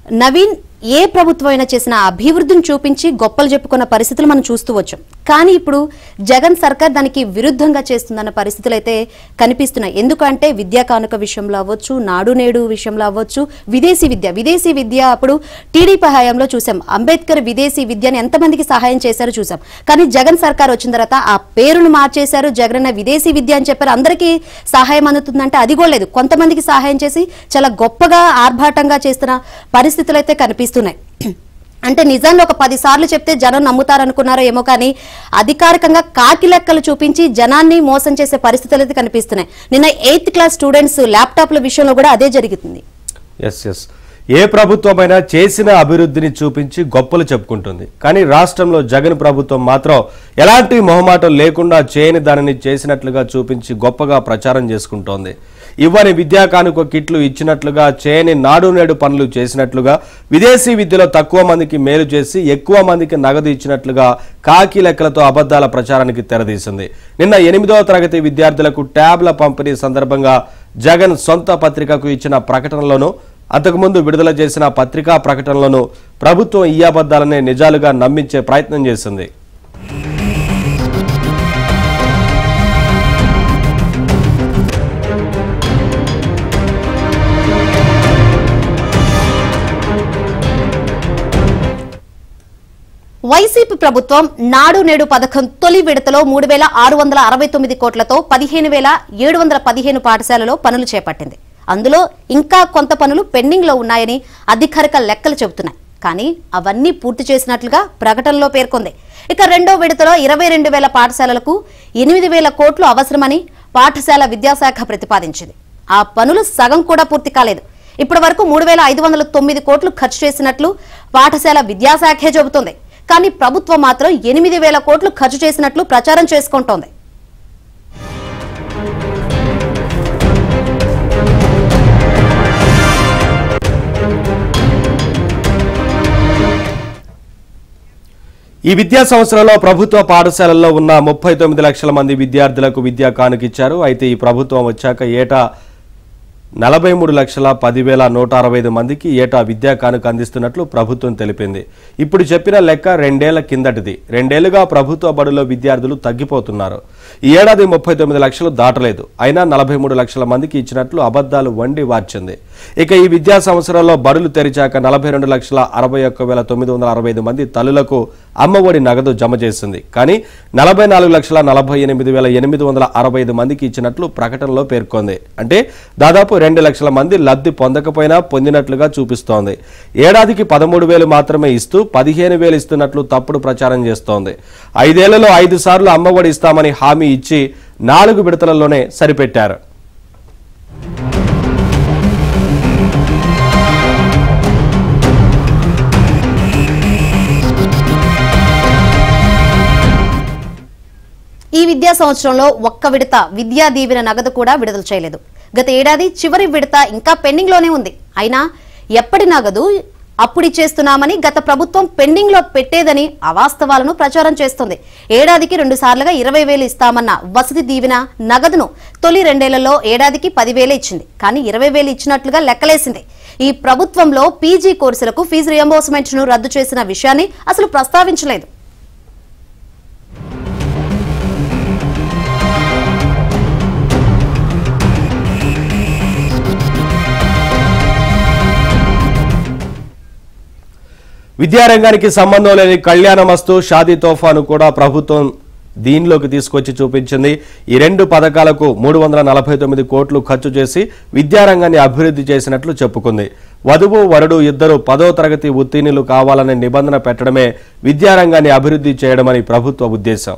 నవీన్ ఏ ప్రభుత్వమైనా చేసిన అభివృద్ధిని చూపించి గొప్పలు చెప్పుకున్న పరిస్థితులు మనం చూస్తూ వచ్చాం. కానీ ఇప్పుడు జగన్ సర్కార్ దానికి విరుద్ధంగా చేస్తుందన్న పరిస్థితులు అయితే కనిపిస్తున్నాయి. ఎందుకంటే విద్యా కానుక విషయంలో అవ్వచ్చు, నాడు నేడు విషయంలో అవ్వచ్చు, విదేశీ విద్య అప్పుడు టీడీపీ హయాంలో చూసాం. అంబేద్కర్ విదేశీ విద్యని ఎంతమందికి సహాయం చేశారో చూసాం. కానీ జగన్ సర్కార్ వచ్చిన తర్వాత ఆ పేరును మార్చేశారు. జగన్ విదేశీ విద్య అని చెప్పారు. అందరికీ సహాయం అందుతుందంటే అది కూడా లేదు. కొంతమందికి సహాయం చేసి చాలా గొప్పగా ఆర్భాటంగా చేస్తున్న పరిస్థితులు అయితే కనిపిస్తున్నాయి. అంటే నిజాన్ని ఒక 10 సార్లు చెప్తే జనం నమ్ముతారనుకున్నారో ఏమో, కానీ అధికారికంగా కాకి లెక్కలు చూపించి జనాన్ని మోసం చేసే పరిస్థితులు అయితే కనిపిస్తున్నాయి. నిన్న 8th క్లాస్ స్టూడెంట్స్ ల్యాప్టాప్ల విషయంలో కూడా అదే జరుగుతుంది. ఏ ప్రభుత్వమైనా చేసిన అభివృద్ధిని చూపించి గొప్పలు చెప్పుకుంటుంది. కానీ రాష్ట్రంలో జగన్ ప్రభుత్వం మాత్రం ఎలాంటి మొహమాటం లేకుండా చేయని దానిని చేసినట్లుగా చూపించి గొప్పగా ప్రచారం చేసుకుంటోంది. ఇవ్వని విద్యా కానుక కిట్లు ఇచ్చినట్లుగా, చేయని నాడు నేడు పనులు చేసినట్లుగా, విదేశీ విద్యలో తక్కువ మందికి మేలు చేసి ఎక్కువ మందికి నగదు ఇచ్చినట్లుగా కాకి లెక్కలతో అబద్ధాల ప్రచారానికి తెరదీసింది. నిన్న 8వ తరగతి విద్యార్థులకు ట్యాబ్ల పంపిణీ సందర్భంగా జగన్ సొంత పత్రికకు ఇచ్చిన ప్రకటనలోనూ, అంతకుముందు విడుదల చేసిన పత్రికా ప్రకటనలోనూ ప్రభుత్వం ఈ అబద్ధాలనే నిజాలుగా నమ్మించే ప్రయత్నం చేసింది. వైసీపీ ప్రభుత్వం నాడు నేడు పథకం తొలి విడతలో 3,669 కోట్లతో 15,715 పాఠశాలలో పనులు చేపట్టింది. అందులో ఇంకా కొంత పనులు పెండింగ్ లో ఉన్నాయని అధికారిక లెక్కలు చెబుతున్నాయి. కానీ అవన్నీ పూర్తి చేసినట్లుగా ప్రకటనలో పేర్కొంది. ఇక రెండో విడతలో 22,000 పాఠశాలలకు 8,000 కోట్లు అవసరమని పాఠశాల విద్యాశాఖ ప్రతిపాదించింది. ఆ పనులు సగం కూడా పూర్తి కాలేదు. ఇప్పటి వరకు 3,509 కోట్లు ఖర్చు చేసినట్లు పాఠశాల విద్యాశాఖే చెబుతోంది. కానీ ప్రభుత్వం మాత్రం 8,000 కోట్లు ఖర్చు చేసినట్లు ప్రచారం చేసుకుంటోంది. ఈ విద్యా సంవత్సరంలో ప్రభుత్వ పాఠశాలల్లో ఉన్న 39 లక్షల మంది విద్యార్థులకు విద్యా కానుకిచ్చారు. అయితే ఈ ప్రభుత్వం వచ్చాక ఏటా 43,10,165 మందికి ఏటా విద్యా కానుక అందిస్తున్నట్లు ప్రభుత్వం తెలిపింది. ఇప్పుడు చెప్పిన లెక్క 2 ఏళ్ల కిందటిది. 2 ఏళ్లుగా ప్రభుత్వ బడుల్లో విద్యార్థులు తగ్గిపోతున్నారు. ఈ ఏడాది 39 లక్షలు దాటలేదు. అయినా 43 లక్షల మందికి ఇచ్చినట్లు అబద్ధాలు వండి వార్చింది. ఇక ఈ విద్యా సంవత్సరంలో బడులు తెరిచాక 42,61,965 మంది తల్లులకు అమ్మఒడి నగదు జమ చేసింది. కానీ 44,48,865 మందికి ఇచ్చినట్లు ప్రకటనలో పేర్కొంది. అంటే దాదాపు 2 లక్షల మంది లబ్ధి పొందకపోయినా పొందినట్లుగా చూపిస్తోంది. ఏడాదికి 13,000 మాత్రమే ఇస్తూ 15,000 ఇస్తున్నట్లు తప్పుడు ప్రచారం చేస్తోంది. 5 ఏళ్లలో 5 సార్లు అమ్మఒడి ఇస్తామని హామీ ఇచ్చి 4 విడతలలోనే సరిపెట్టారు. ఈ విద్యా సంవత్సరంలో ఒక్క విడత విద్యా దీవెన నగదు కూడా విడుదల చేయలేదు. గత ఏడాది చివరి విడత ఇంకా పెండింగ్ లోనే ఉంది. అయినా ఎప్పటి నగదు అప్పుడు ఇచ్చేస్తున్నామని గత ప్రభుత్వం పెండింగ్ లో పెట్టేదని అవాస్తవాలను ప్రచారం చేస్తుంది. ఏడాదికి 2 సార్లుగా 20,000 ఇస్తామన్న వసతి దీవెన నగదును తొలి 2 ఏళ్లలో ఏడాదికి 10,000 ఇచ్చింది. కానీ 20,000 ఇచ్చినట్లుగా లెక్కలేసింది. ఈ ప్రభుత్వంలో పీజీ కోర్సులకు ఫీజు రియంబర్స్మెంట్ ను రద్దు చేసిన విషయాన్ని అసలు ప్రస్తావించలేదు. విద్యారంగానికి సంబంధం లేని కళ్యాణమస్తు, షాదీ తోఫాను కూడా ప్రభుత్వం దీనిలోకి తీసుకొచ్చి చూపించింది. ఈ 2 పథకాలకు 349 కోట్లు ఖర్చు చేసి విద్యారంగాన్ని అభివృద్ధి చేసినట్లు చెప్పుకుంది. వధువు వరుడు ఇద్దరు 10వ తరగతి ఉత్తీర్ణులు కావాలనే నిబంధన పెట్టడమే విద్యారంగాన్ని అభివృద్ధి చేయడమని ప్రభుత్వ ఉద్దేశం.